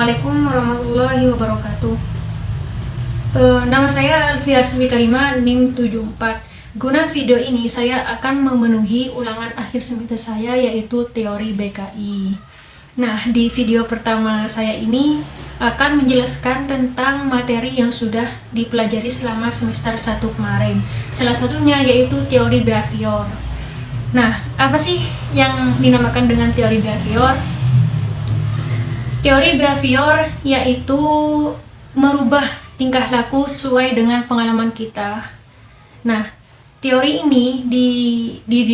Assalamualaikum warahmatullahi wabarakatuh. Nama saya Alfia Karima, NIM 74. Guna video ini saya akan memenuhi ulangan akhir semester saya, yaitu teori BKI. Nah, di video pertama saya ini akan menjelaskan tentang materi yang sudah dipelajari selama semester 1 kemarin. Salah satunya yaitu teori behavior. Nah, apa sih yang dinamakan dengan teori behavior? Teori behavior yaitu merubah tingkah laku sesuai dengan pengalaman kita. Nah, teori ini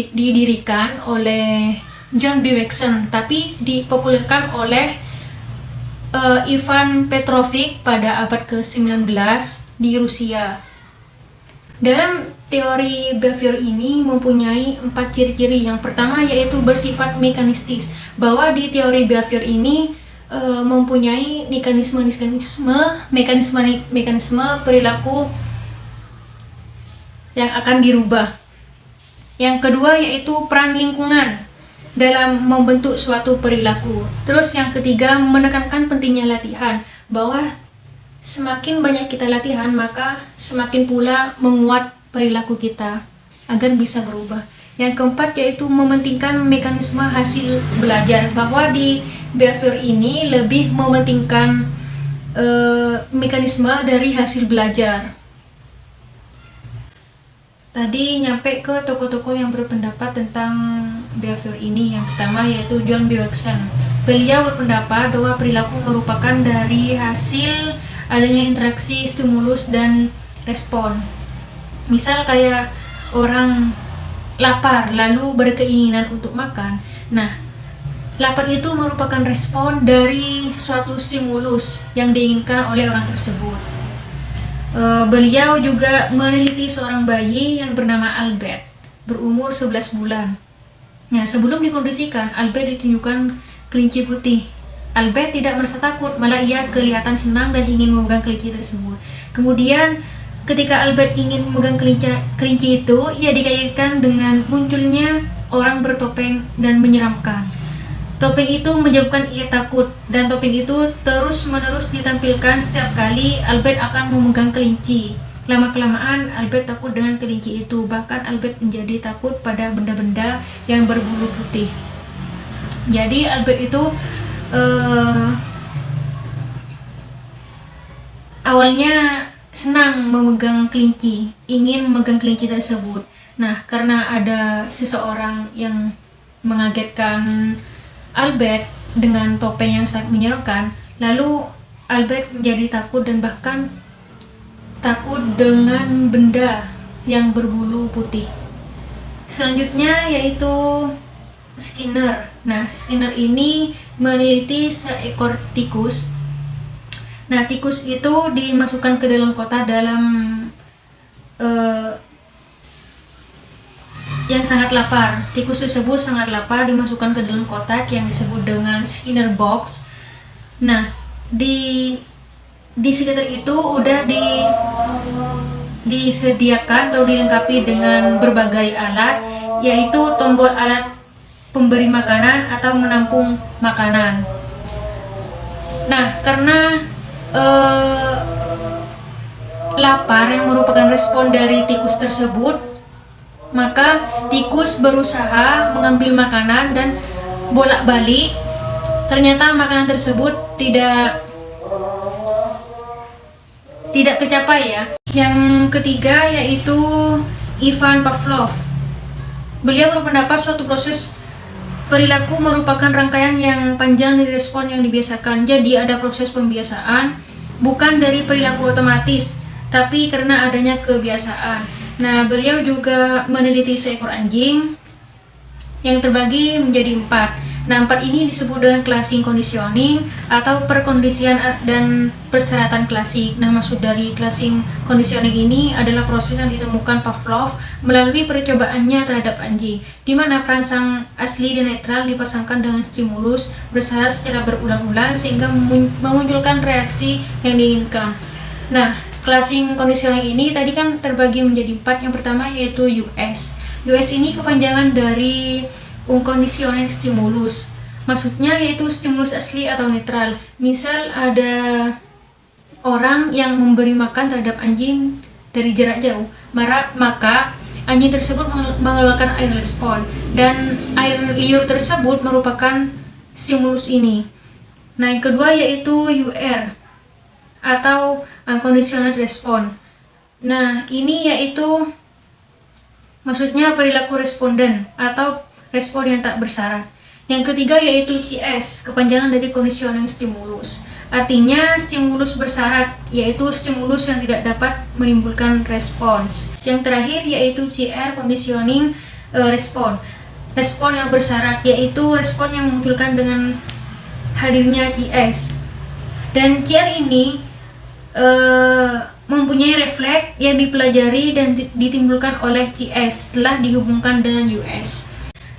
didirikan oleh John B. Watson, tapi dipopulerkan oleh Ivan Petrovic pada abad ke-19 di Rusia. Dalam teori behavior ini mempunyai 4 ciri-ciri. Yang pertama yaitu bersifat mekanistis, bahwa di teori behavior ini mempunyai mekanisme perilaku yang akan dirubah. Yang kedua yaitu peran lingkungan dalam membentuk suatu perilaku. Terus yang ketiga menekankan pentingnya latihan, bahwa semakin banyak kita latihan maka semakin pula menguat perilaku kita agar bisa berubah. Yang keempat yaitu mementingkan mekanisme hasil belajar, bahwa di behavior ini lebih mementingkan mekanisme dari hasil belajar. Tadi nyampe ke tokoh-tokoh yang berpendapat tentang behavior ini. Yang pertama yaitu John B. Watson. Beliau berpendapat bahwa perilaku merupakan dari hasil adanya interaksi stimulus dan respon. Misal kayak orang lapar lalu berkeinginan untuk makan. Nah, lapar itu merupakan respon dari suatu stimulus yang diinginkan oleh orang tersebut. Beliau juga meneliti seorang bayi yang bernama Albert, berumur 11 bulan. Nah, sebelum dikondisikan, Albert ditunjukkan kelinci putih. Albert tidak merasa takut, malah ia kelihatan senang dan ingin memegang kelinci tersebut. Kemudian ketika Albert ingin memegang kelinci itu, ia dikaitkan dengan munculnya orang bertopeng dan menyeramkan. Topeng itu menyebabkan ia takut, dan topeng itu terus-menerus ditampilkan setiap kali Albert akan memegang kelinci. Lama-kelamaan Albert takut dengan kelinci itu, bahkan Albert menjadi takut pada benda-benda yang berbulu putih. Jadi Albert itu awalnya senang memegang kelinci, ingin memegang kelinci tersebut. Nah, karena ada seseorang yang mengagetkan Albert dengan topeng yang sangat menyeramkan, lalu Albert menjadi takut dan bahkan takut dengan benda yang berbulu putih. Selanjutnya yaitu Skinner. Nah, Skinner ini meneliti seekor tikus. Nah, tikus itu dimasukkan ke dalam kotak yang sangat lapar. Tikus tersebut sangat lapar, dimasukkan ke dalam kotak yang disebut dengan Skinner box. Nah, di sekitar itu udah disediakan atau dilengkapi dengan berbagai alat, yaitu tombol alat pemberi makanan atau menampung makanan. Nah, karena lapar yang merupakan respon dari tikus tersebut, maka tikus berusaha mengambil makanan dan bolak-balik. Ternyata makanan tersebut tidak kecapai ya. Yang ketiga yaitu Ivan Pavlov. Beliau berpendapat suatu proses perilaku merupakan rangkaian yang panjang dari respon yang dibiasakan. Jadi ada proses pembiasaan, bukan dari perilaku otomatis, tapi karena adanya kebiasaan. Nah, beliau juga meneliti seekor anjing yang terbagi menjadi 4. Nah, 4 ini disebut dengan classing conditioning atau perkondisian dan persyaratan klasik. Nah, maksud dari classing conditioning ini adalah proses yang ditemukan Pavlov melalui percobaannya terhadap anjing, di mana perangsang asli dan netral dipasangkan dengan stimulus bersyarat secara berulang-ulang sehingga memunculkan reaksi yang diinginkan. Nah, classing conditioning ini tadi kan terbagi menjadi 4. Yang pertama yaitu US. US ini kepanjangan dari unconditional stimulus, Maksudnya yaitu stimulus asli atau netral. Misal ada orang yang memberi makan terhadap anjing dari jarak jauh, maka anjing tersebut mengeluarkan air respon, dan air liur tersebut merupakan stimulus ini. Nah, yang kedua yaitu UR atau unconditional response. Nah, ini yaitu maksudnya perilaku responden atau respon yang tak bersyarat. Yang ketiga yaitu CS, kepanjangan dari conditioning stimulus. Artinya stimulus bersyarat, yaitu stimulus yang tidak dapat menimbulkan respons. Yang terakhir yaitu CR, conditioning respon. Respon yang bersyarat, yaitu respon yang memunculkan dengan hadirnya CS. Dan CR ini mempunyai refleks yang dipelajari dan ditimbulkan oleh CS setelah dihubungkan dengan US.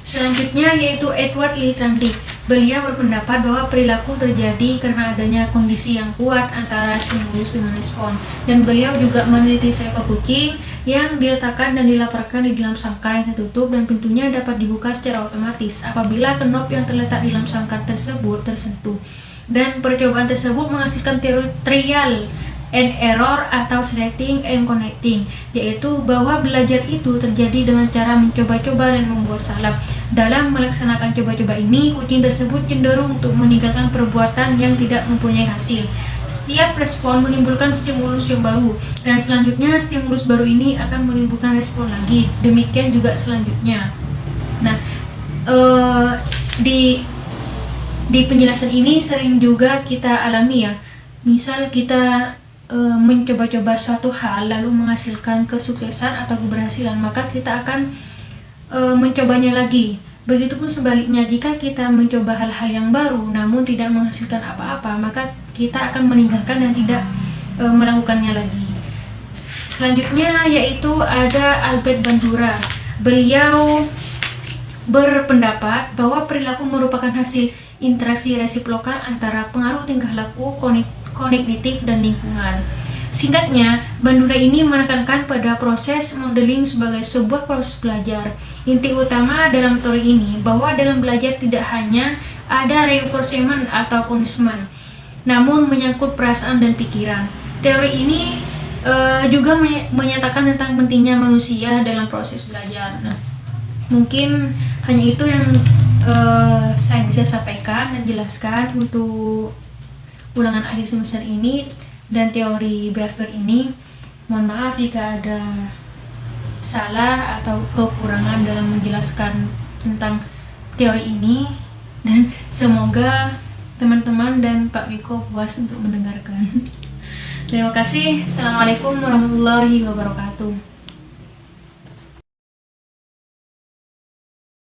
Selanjutnya yaitu Edward Littrantic. Beliau berpendapat bahwa perilaku terjadi karena adanya kondisi yang kuat antara stimulus dengan respon. Dan beliau juga meneliti seekor kucing yang diletakkan dan dilaporkan di dalam sangkar yang tertutup dan pintunya dapat dibuka secara otomatis apabila knop yang terletak di dalam sangkar tersebut tersentuh. Dan percobaan tersebut menghasilkan trial and error atau selecting and connecting, yaitu bahwa belajar itu terjadi dengan cara mencoba-coba dan membuat salah. Dalam melaksanakan coba-coba ini, kucing tersebut cenderung untuk meninggalkan perbuatan yang tidak mempunyai hasil. Setiap respon menimbulkan stimulus yang baru, dan selanjutnya stimulus baru ini akan menimbulkan respon lagi. Demikian juga selanjutnya. Nah, di penjelasan ini sering juga kita alami ya. Misal kita mencoba-coba suatu hal lalu menghasilkan kesuksesan atau keberhasilan, maka kita akan mencobanya lagi. Begitupun sebaliknya, jika kita mencoba hal-hal yang baru namun tidak menghasilkan apa-apa, maka kita akan meninggalkan dan tidak melakukannya lagi. Selanjutnya yaitu ada Albert Bandura. Beliau berpendapat bahwa perilaku merupakan hasil interaksi resiprokal antara pengaruh tingkah laku, kognitif, dan lingkungan. Singkatnya, Bandura ini menekankan pada proses modeling sebagai sebuah proses belajar. Inti utama dalam teori ini bahwa dalam belajar tidak hanya ada reinforcement atau punishment, namun menyangkut perasaan dan pikiran. Teori ini juga menyatakan tentang pentingnya manusia dalam proses belajar. Nah, mungkin hanya itu yang saya bisa sampaikan dan jelaskan untuk ulangan akhir semester ini dan teori behavior ini. Mohon maaf jika ada salah atau kekurangan dalam menjelaskan tentang teori ini, dan semoga teman-teman dan Pak Miko puas untuk mendengarkan. Terima kasih. Assalamualaikum warahmatullahi wabarakatuh.